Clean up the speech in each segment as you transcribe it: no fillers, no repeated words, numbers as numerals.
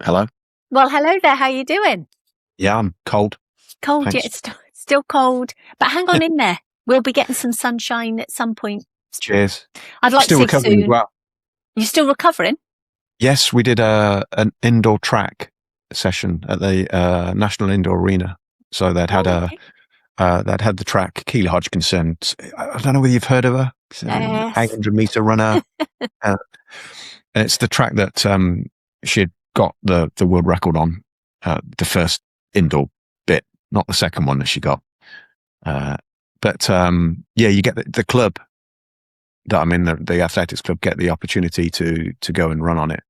Hello? Well, hello there. How you doing? Yeah, I'm cold. Cold, yeah, Thanks. it's still cold, but hang on in there. We'll be getting some sunshine at some point. Cheers. I'd like Still to see recovering as soon. well. You're still recovering? Yes, we did an indoor track session at the National Indoor Arena. So they'd had Okay. they'd had the track, Keely Hodgkinson. I don't know whether you've heard of her. It's an Yes. 800-meter runner. And it's the track that she had got the world record on, the first indoor bit, not the second one that she got. But yeah, you get the club that I'm in, the athletics club, get the opportunity to go and run on it.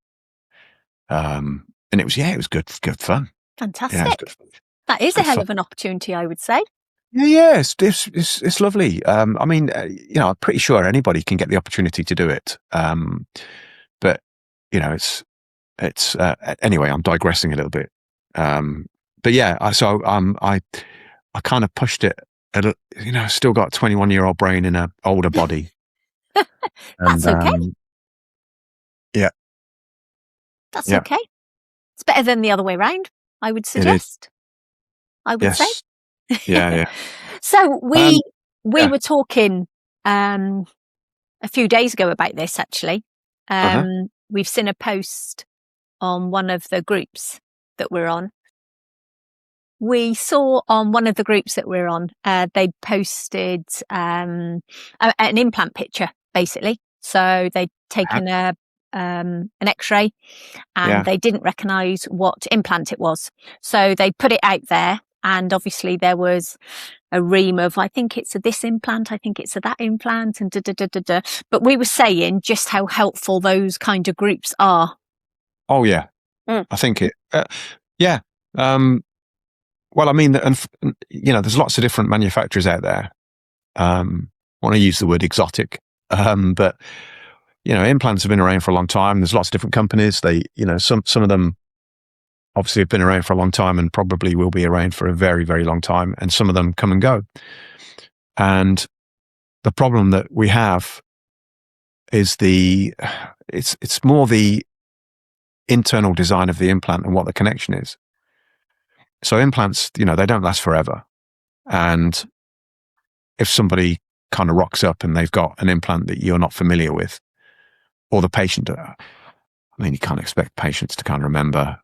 And it was good fun. Fantastic. Yeah, it was good fun. That is a Good hell fun. of an opportunity, I would say. Yeah, it's lovely. I mean, I'm pretty sure anybody can get the opportunity to do it. But it's anyway, I'm digressing a little bit. But yeah, I kind of pushed it. Still got a 21-year-old brain in an older body. That's okay. Yeah. That's Yeah. okay. It's better than the other way around, I would suggest. I would say. Yeah. So we yeah. were talking a few days ago about this, actually. We've seen a post on one of the groups that we're on. We saw on one of the groups that we're on, they posted an implant picture, basically. So they'd taken an X-ray, and they didn't recognise what implant it was. So they put it out there, and obviously there was a ream of, I think it's a this implant, I think it's a that implant, and da-da-da-da-da. But we were saying just how helpful those kind of groups are. Oh, yeah. I think it, yeah. Well, I mean, there's lots of different manufacturers out there. I want to use the word exotic, but implants have been around for a long time. There's lots of different companies. They, some of them obviously have been around for a long time and probably will be around for a very, very long time. And some of them come and go. And the problem that we have is it's more the internal design of the implant and what the connection is. So implants, they don't last forever. And if somebody kind of rocks up and they've got an implant that you're not familiar with, or the patient, you can't expect patients to kind of remember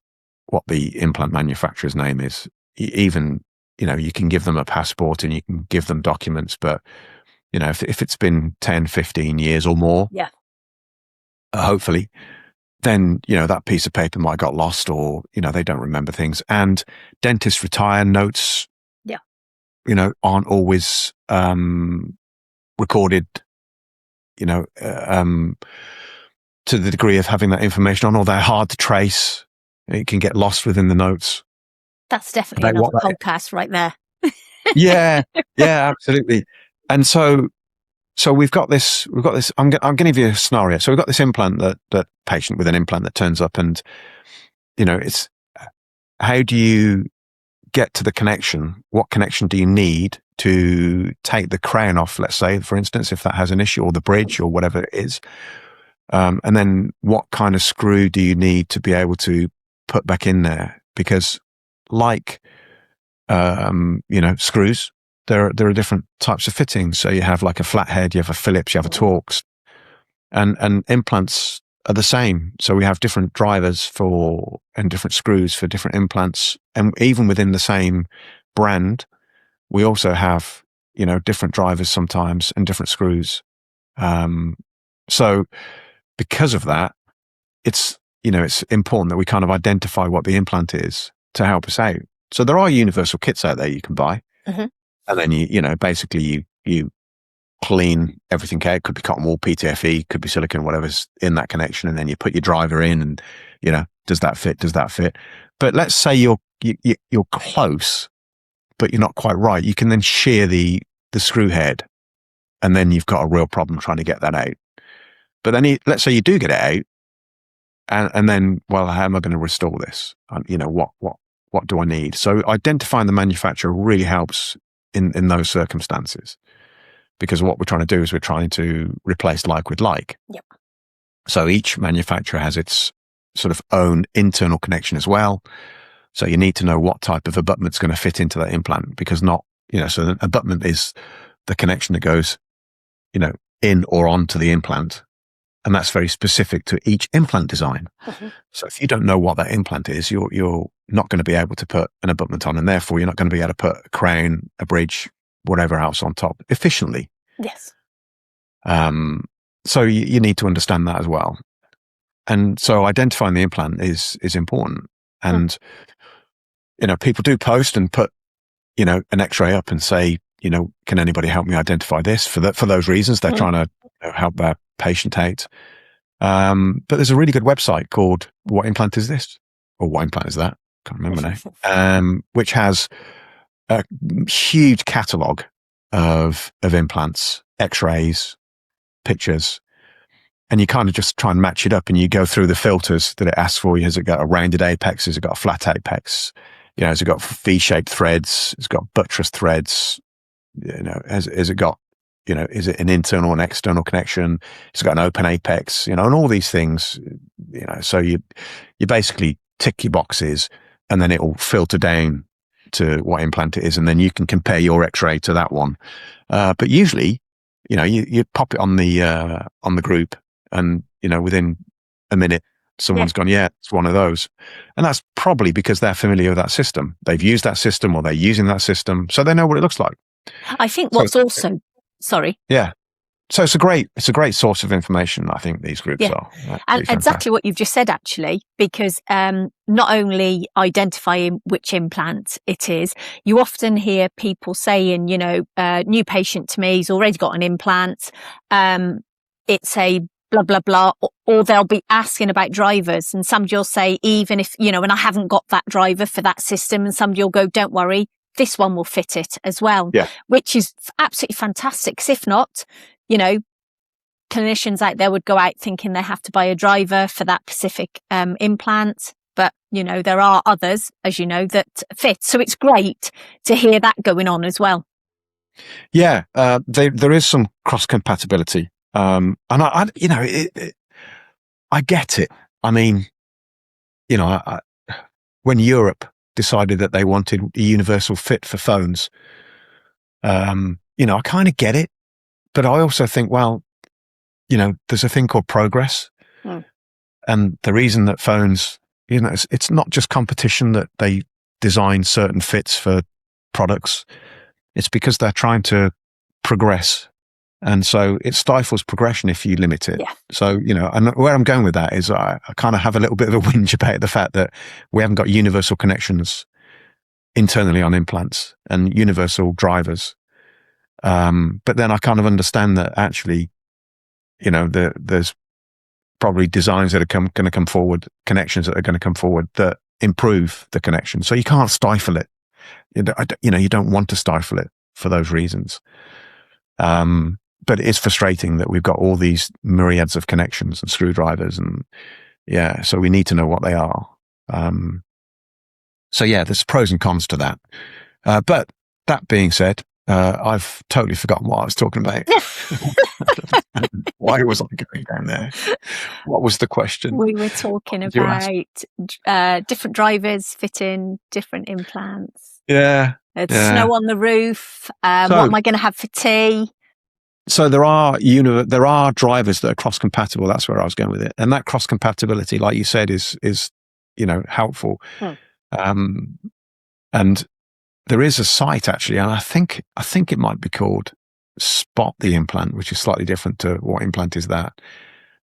what the implant manufacturer's name is. Even, you can give them a passport and you can give them documents, but, if it's been 10, 15 years or more, hopefully, then, that piece of paper might have got lost, or, they don't remember things. And dentists retire, notes, aren't always recorded, to the degree of having that information on, or they're hard to trace. It can get lost within the notes. That's definitely another podcast right there. Yeah, absolutely. And so we've got this. I'm going to give you a scenario. So we've got this implant that patient with an implant that turns up, and it's how do you get to the connection? What connection do you need to take the crown off? Let's say, for instance, if that has an issue, or the bridge, or whatever it is. And then what kind of screw do you need to be able to put back in there? Because like, screws, there are different types of fittings. So you have like a flathead, you have a Phillips, you have a Torx, and implants are the same. So we have different drivers and different screws for different implants. And even within the same brand, we also have, different drivers sometimes and different screws. So because of that, it's important that we kind of identify what the implant is to help us out. So there are universal kits out there you can buy. And then basically you clean everything out. Could be cotton wool, PTFE, could be silicone, whatever's in that connection. And then you put your driver in and, does that fit? But let's say you're close, but you're not quite right. You can then shear the screw head, and then you've got a real problem trying to get that out. But then let's say you do get it out, and then, well, how am I going to restore this? What do I need? So identifying the manufacturer really helps in those circumstances, because what we're trying to do is we're trying to replace like with like. Yep. So each manufacturer has its sort of own internal connection as well. So you need to know what type of abutment's going to fit into that implant, because so the abutment is the connection that goes, in or onto the implant. And that's very specific to each implant design. Mm-hmm. So if you don't know what that implant is, you're not going to be able to put an abutment on, and therefore you're not going to be able to put a crown, a bridge, whatever else on top efficiently. Yes. So you need to understand that as well. And so identifying the implant is important. And, people do post and put, an X-ray up and say, can anybody help me identify this? For those reasons, they're trying to help their patient out. But there's a really good website called What Implant Is This? Or What Implant Is That? Can't remember now. Which has a huge catalogue of implants, X-rays, pictures, and you kind of just try and match it up, and you go through the filters that it asks for. Has it got a rounded apex? Has it got a flat apex? Has it got V-shaped threads? Has it got buttress threads? Has it got, is it an internal and external connection? Has it got an open apex? And all these things, so you basically tick your boxes, and then it will filter down to what implant it is, and then you can compare your X-ray to that one. But usually, you pop it on the group, and within a minute, someone's gone, yeah, it's one of those. And that's probably because they're familiar with that system. They've used that system, or they're using that system, so they know what it looks like. I think what's also, sorry. Yeah. So it's a great source of information, I think, these groups are. And exactly what you've just said, actually, because not only identifying which implant it is, you often hear people saying, new patient to me, he's already got an implant. It's a blah, blah, blah, or they'll be asking about drivers, and somebody will say, even if, and I haven't got that driver for that system, and somebody will go, don't worry, this one will fit it as well, which is absolutely fantastic. 'Cause if not, clinicians out there would go out thinking they have to buy a driver for that specific implant. But, there are others, as you know, that fit. So it's great to hear that going on as well. Yeah, there is some cross-compatibility. And I get it. I mean, when Europe decided that they wanted a universal fit for phones, I kind of get it. But I also think, well, there's a thing called progress. And the reason that phones, it's not just competition that they design certain fits for products. It's because they're trying to progress. And so it stifles progression if you limit it. Yeah. So, and where I'm going with that is I kind of have a little bit of a whinge about the fact that we haven't got universal connections internally on implants and universal drivers. But then I kind of understand that actually, there's probably designs that are going to come forward, connections that are going to come forward that improve the connection. So you can't stifle it. You don't want to stifle it for those reasons. But it is frustrating that we've got all these myriads of connections and screwdrivers, and so we need to know what they are. So there's pros and cons to that. But that being said, I've totally forgotten what I was talking about. Why was I going down there? What was the question? We were talking about different drivers fitting different implants. Yeah. Snow on the roof. What am I going to have for tea? So there are drivers that are cross-compatible. That's where I was going with it. And that cross-compatibility, like you said, is helpful. And there is a site actually, and I think it might be called Spot the Implant, which is slightly different to What Implant Is That.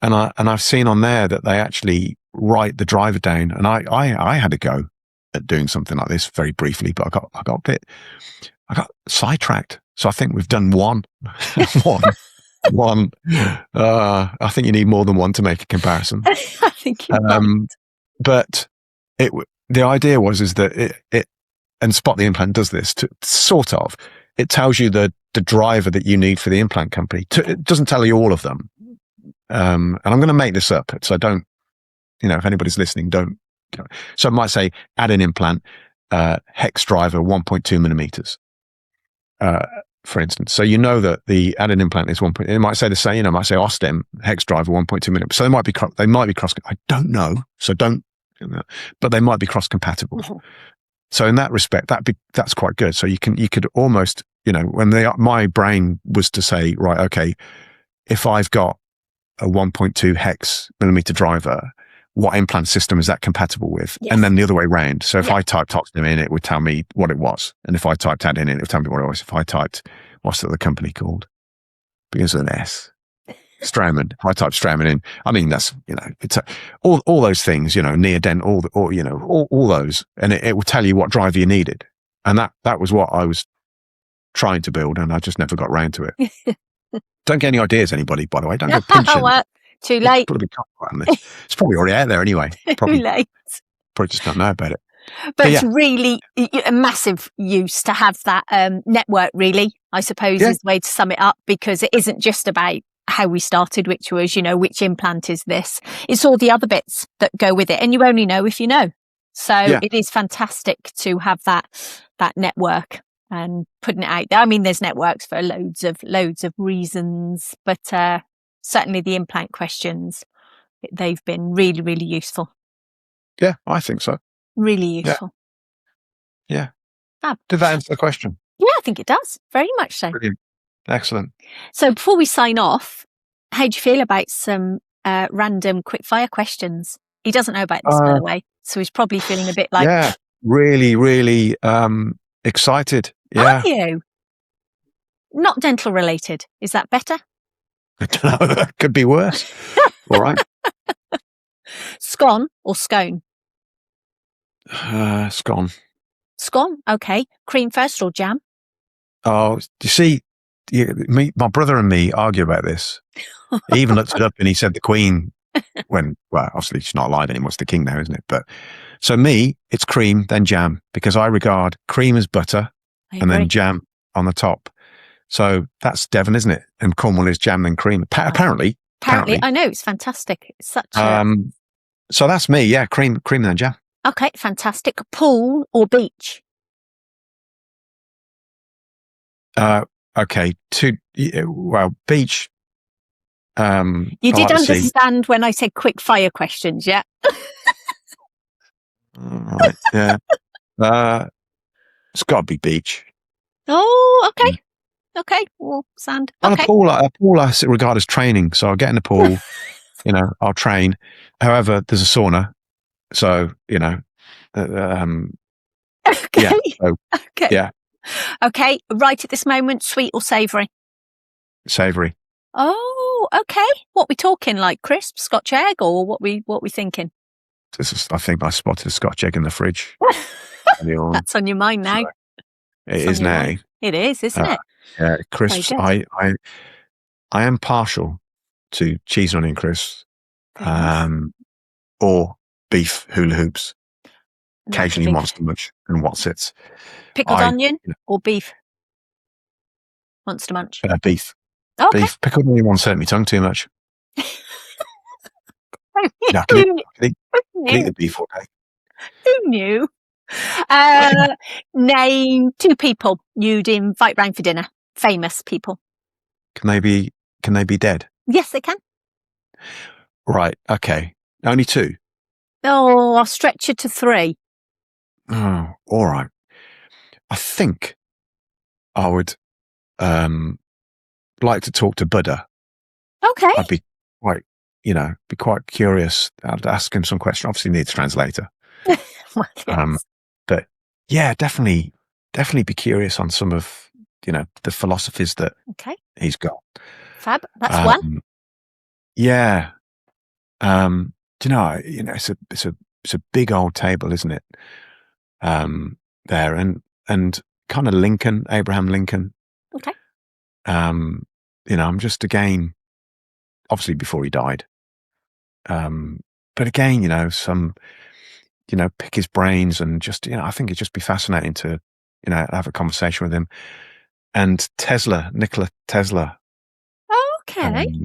And I've seen on there that they actually write the driver down. And I had a go at doing something like this very briefly, but I got sidetracked. So I think we've done one. One. I think you need more than one to make a comparison. I think you're right. But the idea is that it and Spot the Implant does this to sort of. It tells you the driver that you need for the implant company. It doesn't tell you all of them. And I'm going to make this up, so don't. If anybody's listening, don't. So it might say add an implant, hex driver 1.2 millimeters. for instance. So you know that the added implant is 1. It might say the same, it might say Ostem hex driver 1.2 million. So they might be cross. I don't know. So don't, but they might be cross compatible. Mm-hmm. So in that respect, that's quite good. So you could almost, when my brain was to say, right, okay, if I've got a 1.2 hex millimeter driver, what implant system is that compatible with? Yes. And then the other way around. So if I typed Ostem in, it would tell me what it was. And if I typed add in, it would tell me what it was. If I typed, what's the other company called? Begins with an S. Straumann. If I type Straumann in, I mean, that's, it's all those things, Neodent, all those. And it will tell you what driver you needed. And that was what I was trying to build. And I just never got around to it. Don't get any ideas, anybody, by the way. Don't go pinching. Well, too late. Put a big copyright on this. It's probably already out there anyway. Probably, too late. Probably just don't know about it. But it's really a massive use to have that network, really, I suppose, is the way to sum it up, because it isn't just about how we started, which was, which implant is this? It's all the other bits that go with it. And you only know if you know. So it is fantastic to have that network and putting it out there. I mean, there's networks for loads of reasons, but certainly the implant questions, they've been really, really useful. Yeah, I think so. Really useful. Yeah. Fab. Did that answer the question? Yeah, I think it does. Very much so. Brilliant. Excellent. So before we sign off, how do you feel about some random quickfire questions? He doesn't know about this, by the way, so he's probably feeling a bit like... Yeah, really, really excited. Yeah. Are you? Not dental related. Is that better? I don't know. That could be worse. All right. Scone or scone? Scone. Scone, okay. Cream first or jam? Oh, you see, my brother and me argue about this. He even looked it up and he said the Queen, well, obviously she's not alive anymore. It's the King now, isn't it? But so me, it's cream, then jam, because I regard cream as butter and then jam on the top. So that's Devon, isn't it? And Cornwall is jam then cream. Apparently, I know, it's fantastic. It's such so that's me, yeah, cream then jam. Okay, fantastic. Pool or beach? Okay, beach. You did understand when I said quick fire questions, yeah? Right, yeah. It's got to be beach. Oh, okay. Okay, well, sand. And okay. a pool I regard as training. So I'll get in the pool, I'll train. However, there's a sauna. So, okay. Yeah. So, okay. Yeah. Okay, right at this moment, sweet or savoury? Savoury. Oh, okay. What we talking, like crisp, Scotch egg, or what we thinking? I think I spotted a Scotch egg in the fridge. That's on your mind now. It is now. Mind. It is, isn't it? Yeah, crisps. I am partial to cheese and onion crisps, or beef hula hoops. Occasionally Monster Munch and Wotsits. Pickled onion or beef? Monster Munch. Beef. Okay. Beef. Pickled onion won't set me tongue too much. No, I can eat the beef all day. Who knew? Name 2 people you'd invite round for dinner. Famous people. Can they be dead? Yes, they can. Right. Okay. Only 2. Oh, I'll stretch it to 3. Oh, all right. I think I would like to talk to Buddha. Okay. I'd be quite curious. I'd ask him some questions. Obviously needs a translator. Well, yes. But yeah, definitely be curious on some of, the philosophies that he's got. Fab. That's one. Yeah. It's a big old table, isn't it? There and kind of Abraham Lincoln. Okay. I'm just again, obviously before he died. But again, some, pick his brains and just, I think it'd just be fascinating to, have a conversation with him. And Nikola Tesla. Okay.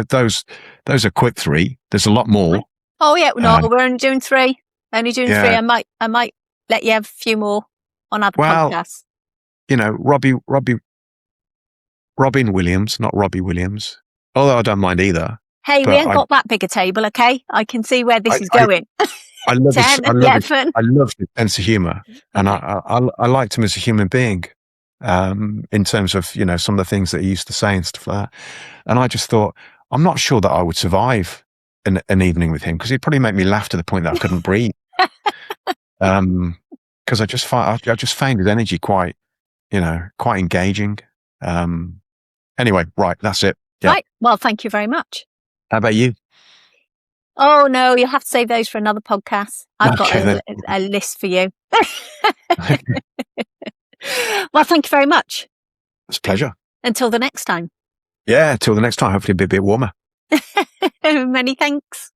Those are quick 3. There's a lot more. Oh yeah, we're only doing 3. Only doing 3. I might let you have a few more on other podcasts. Robin Williams, not Robbie Williams. Although I don't mind either. Hey, we ain't got that big a table, okay? I can see where this is going. I love 10, I love 11. I love his sense of humour, and I liked him as a human being, in terms of some of the things that he used to say and stuff like that. And I just thought, I'm not sure that I would survive an evening with him, because he'd probably make me laugh to the point that I couldn't breathe. Because I just found his energy quite engaging. Anyway, right, that's it. Yeah. Right. Well, thank you very much. How about you? Oh, no, you'll have to save those for another podcast. I've got a list for you. Well, thank you very much. It's a pleasure. Until the next time. Yeah, until the next time. Hopefully it'll be a bit warmer. Many thanks.